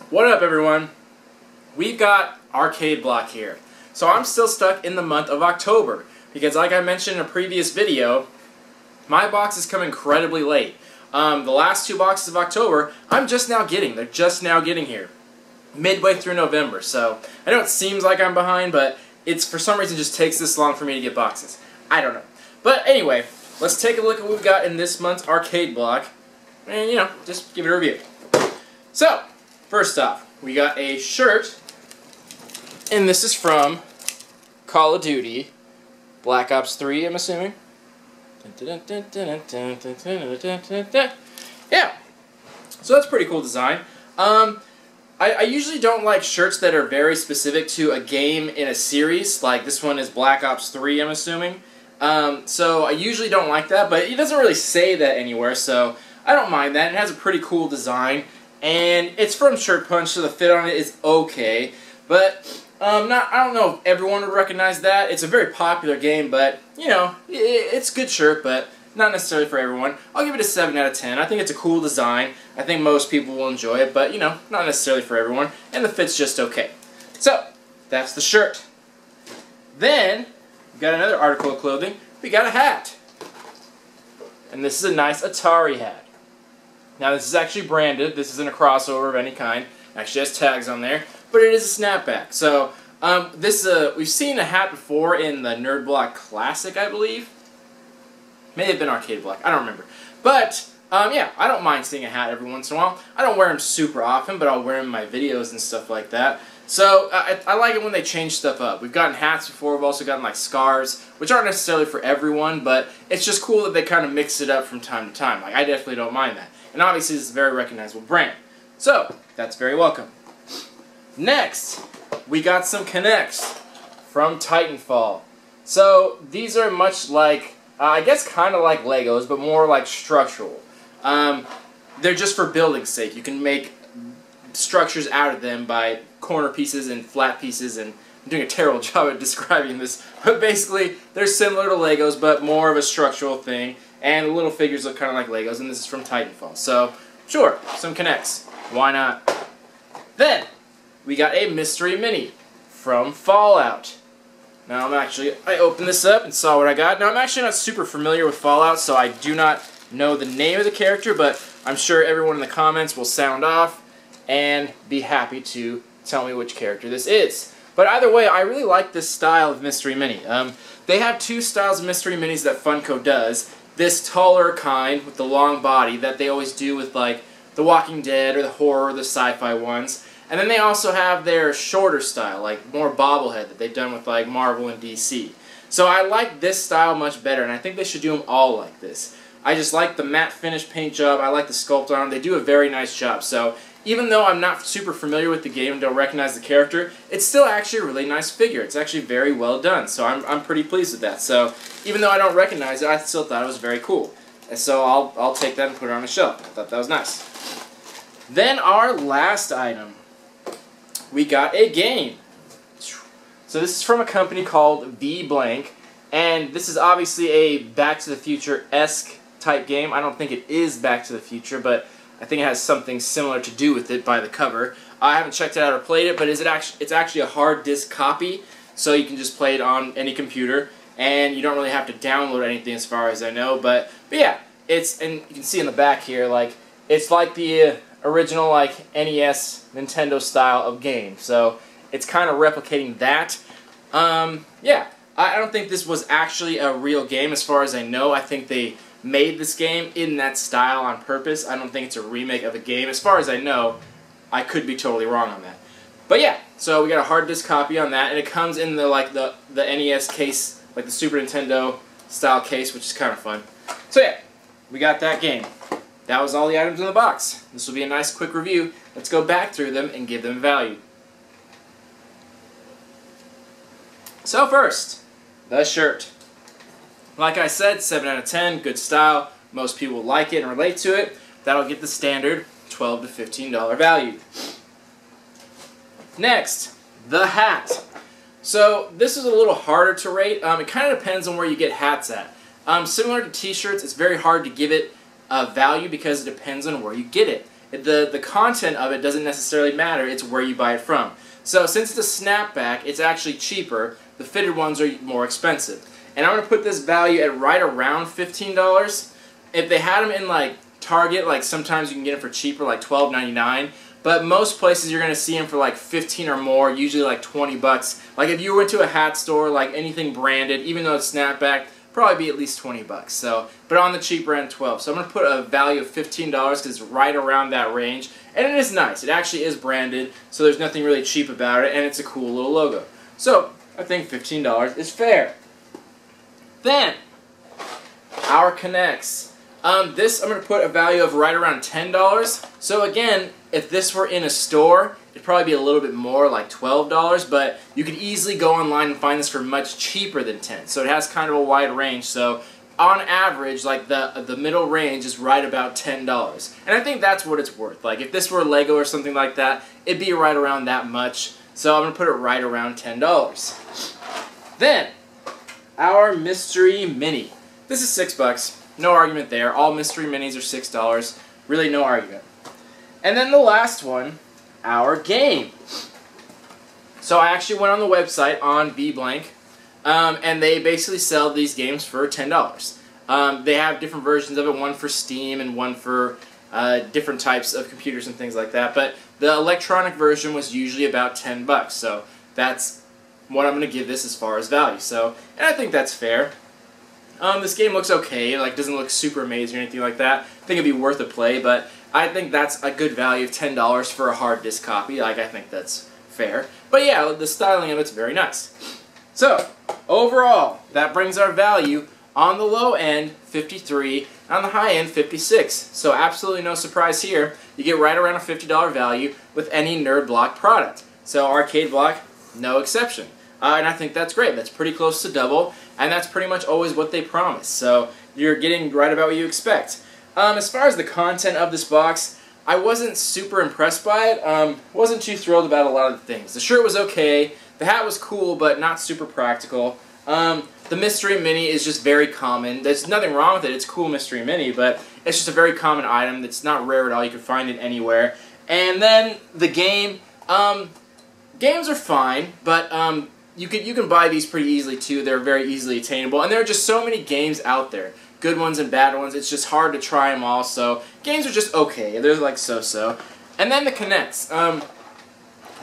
What up, everyone? We've got Arcade Block here. So I'm still stuck in the month of October because, like I mentioned in a previous video, my boxes come incredibly late. The last two boxes of October, I'm just now getting. They're just now getting here. Midway through November. So I know it seems like I'm behind, but it's for some reason just takes this long for me to get boxes. I don't know. But anyway, let's take a look at what we've got in this month's Arcade Block and, just give it a review. So, first off, we got a shirt, and this is from Call of Duty Black Ops 3, I'm assuming. Yeah, so that's a pretty cool design. I usually don't like shirts that are very specific to a game in a series, like this one is Black Ops 3, I'm assuming. So I usually don't like that, but it doesn't really say that anywhere, so I don't mind that. It has a pretty cool design, and it's from Shirt Punch, so the fit on it is okay. But I don't know if everyone would recognize that. It's a very popular game, but it's a good shirt, but not necessarily for everyone. I'll give it a 7 out of 10. I think it's a cool design. I think most people will enjoy it, but not necessarily for everyone. And the fit's just okay. So that's the shirt. Then we got another article of clothing. We got a hat. And this is a nice Atari hat. Now this is actually branded. This isn't a crossover of any kind. It actually has tags on there, but it is a snapback. So we've seen a hat before in the Nerd Block Classic, I believe. May have been Arcade Block. I don't remember. But yeah, I don't mind seeing a hat every once in a while. I don't wear them super often, but I'll wear them in my videos and stuff like that. So I like it when they change stuff up. We've gotten hats before. We've also gotten like scarves, which aren't necessarily for everyone, but it's just cool that they kind of mix it up from time to time. Like, I definitely don't mind that. And obviously this is a very recognizable brand. So that's very welcome. Next, we got some Connects from Titanfall. So these are much like, I guess kind of like Legos, but more like structural. They're just for building's sake. You can make structures out of them by corner pieces and flat pieces, and I'm doing a terrible job at describing this, but basically they're similar to Legos, but more of a structural thing, and the little figures look kind of like Legos, and this is from Titanfall. So, sure, some Connects. Why not? Then, we got a Mystery Mini from Fallout. Now, I opened this up and saw what I got. Now, I'm actually not super familiar with Fallout, so I do not know the name of the character, but I'm sure everyone in the comments will sound off and be happy to tell me which character this is. But either way, I really like this style of Mystery Mini. They have two styles of Mystery Minis that Funko does. This taller kind with the long body that they always do with like The Walking Dead or the horror or the sci-fi ones. And then they also have their shorter style, like more bobblehead that they've done with like Marvel and DC. So I like this style much better, and I think they should do them all like this. I just like the matte finish paint job. I like the sculpt on them. They do a very nice job. So even though I'm not super familiar with the game and don't recognize the character, it's still actually a really nice figure. It's actually very well done. So I'm pretty pleased with that. So even though I don't recognize it, I still thought it was very cool. And so I'll take that and put it on the shelf. I thought that was nice. Then our last item, we got a game. So this is from a company called V-Blank, and this is obviously a Back to the Future-esque type game. I don't think it is Back to the Future, but I think it has something similar to do with it by the cover. I haven't checked it out or played it, but it's actually a hard disk copy, so you can just play it on any computer, and you don't really have to download anything as far as I know. But yeah, and you can see in the back here, like it's like the original like NES Nintendo style of game. So it's kind of replicating that. Yeah, I don't think this was actually a real game as far as I know. I think they made this game in that style on purpose. I don't think it's a remake of a game. As far as I know, I could be totally wrong on that. But yeah, so we got a hard disk copy on that, and it comes in the NES case, like the Super Nintendo style case, which is kind of fun. So yeah, we got that game. That was all the items in the box. This will be a nice quick review. Let's go back through them and give them value. So first, the shirt. Like I said, 7 out of 10, good style. Most people like it and relate to it. That'll get the standard $12 to $15 value. Next, the hat. So this is a little harder to rate. It kind of depends on where you get hats at. Similar to t-shirts, it's very hard to give it value because it depends on where you get it. The content of it doesn't necessarily matter, it's where you buy it from. So since it's a snapback, it's actually cheaper. The fitted ones are more expensive. And I'm going to put this value at right around $15. If they had them in like Target, like sometimes you can get them for cheaper, like $12.99. But most places you're going to see them for like 15 or more, usually like 20 bucks. Like if you went to a hat store, like anything branded, even though it's snapback, probably be at least 20 bucks. So, but on the cheaper end, 12. So I'm going to put a value of $15 because it's right around that range. And it is nice. It actually is branded, so there's nothing really cheap about it, and it's a cool little logo. So I think $15 is fair. Then, our K'NEX. This I'm going to put a value of right around $10. So again, if this were in a store, it'd probably be a little bit more, like $12, but you could easily go online and find this for much cheaper than $10. So it has kind of a wide range. So on average, like the middle range is right about $10. And I think that's what it's worth. Like if this were Lego or something like that, it'd be right around that much. So I'm going to put it right around $10. Then, our Mystery Mini. This is $6. No argument there. All Mystery Minis are $6. Really no argument. And then the last one, our game. So I actually went on the website on BBlank, and they basically sell these games for $10. They have different versions of it, one for Steam and one for different types of computers and things like that. But the electronic version was usually about $10. So that's what I'm going to give this as far as value. So, and I think that's fair. This game looks okay, like doesn't look super amazing or anything like that. I think it'd be worth a play, but I think that's a good value of $10 for a hard disk copy. Like, I think that's fair. But yeah, the styling of it's very nice. So, overall, that brings our value on the low end, 53, on the high end, 56. So absolutely no surprise here. You get right around a $50 value with any Nerd Block product. So Arcade Block, no exception. And I think that's great. That's pretty close to double, and that's pretty much always what they promise. So you're getting right about what you expect. As far as the content of this box, I wasn't super impressed by it. Wasn't too thrilled about a lot of the things. The shirt was okay. The hat was cool, but not super practical. The Mystery Mini is just very common. There's nothing wrong with it. It's a cool Mystery Mini, but it's just a very common item that's not rare at all. You can find it anywhere. And then the game. Games are fine, but you can buy these pretty easily too. They're very easily attainable, and there are just so many games out there, good ones and bad ones. It's just hard to try them all. So games are just okay. They're like so-so. And then the K'NEX.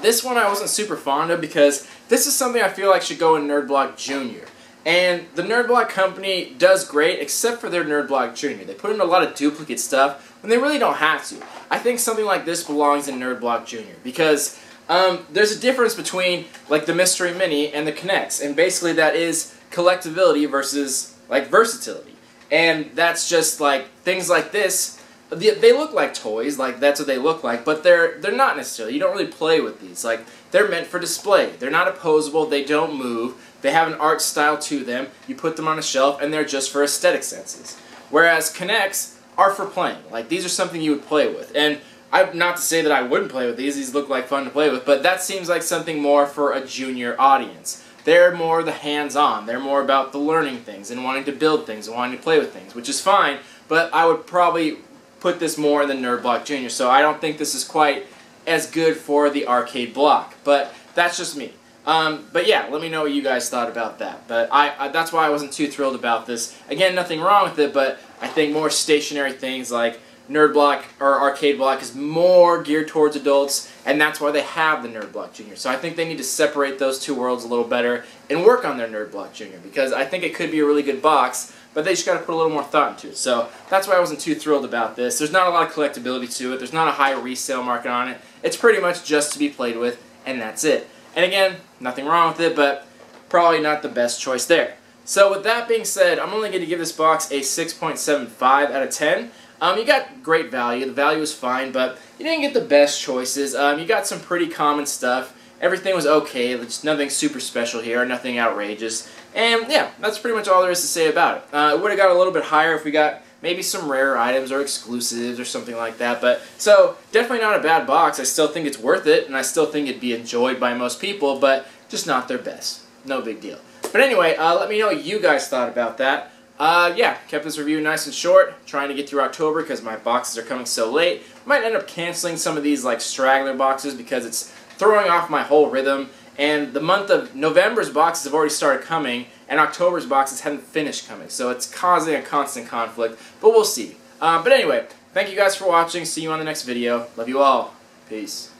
This one I wasn't super fond of because this is something I feel like should go in Nerd Block Junior. And the Nerd Block company does great, except for their Nerd Block Junior. They put in a lot of duplicate stuff when they really don't have to. I think something like this belongs in Nerd Block Junior because there's a difference between like the Mystery Mini and the K'NEX, and basically that is collectability versus like versatility. And that's just like things like this. They look like toys, like that's what they look like, but they're not necessarily. You don't really play with these. Like they're meant for display. They're not opposable. They don't move. They have an art style to them. You put them on a shelf, and they're just for aesthetic senses. Whereas K'NEX are for playing. Like these are something you would play with. And not to say that I wouldn't play with these. These look like fun to play with, but that seems like something more for a junior audience. They're more the hands-on. They're more about the learning things and wanting to build things and wanting to play with things, which is fine, but I would probably put this more in the Nerd Block Junior, so I don't think this is quite as good for the Arcade Block, but that's just me. But yeah, let me know what you guys thought about that. But that's why I wasn't too thrilled about this. Again, nothing wrong with it, but I think more stationary things like Nerd Block or Arcade Block is more geared towards adults, and that's why they have the Nerd Block Junior. So I think they need to separate those two worlds a little better and work on their Nerd Block Junior, because I think it could be a really good box, but they just got to put a little more thought into it. So that's why I wasn't too thrilled about this. There's not a lot of collectability to it. There's not a high resale market on it. It's pretty much just to be played with, and that's it. And again, nothing wrong with it, but probably not the best choice there. So with that being said, I'm only going to give this box a 6.75 out of 10. You got great value. The value was fine, but you didn't get the best choices. You got some pretty common stuff. Everything was okay. There's nothing super special here, nothing outrageous. And yeah, that's pretty much all there is to say about it. It would have got a little bit higher if we got maybe some rare items or exclusives or something like that. But so definitely not a bad box. I still think it's worth it, and I still think it'd be enjoyed by most people, but just not their best. No big deal. But anyway, let me know what you guys thought about that. Yeah, kept this review nice and short, trying to get through October because my boxes are coming so late. Might end up canceling some of these like straggler boxes because it's throwing off my whole rhythm. And the month of November's boxes have already started coming, and October's boxes haven't finished coming. So it's causing a constant conflict, but we'll see. But anyway, thank you guys for watching. See you on the next video. Love you all. Peace.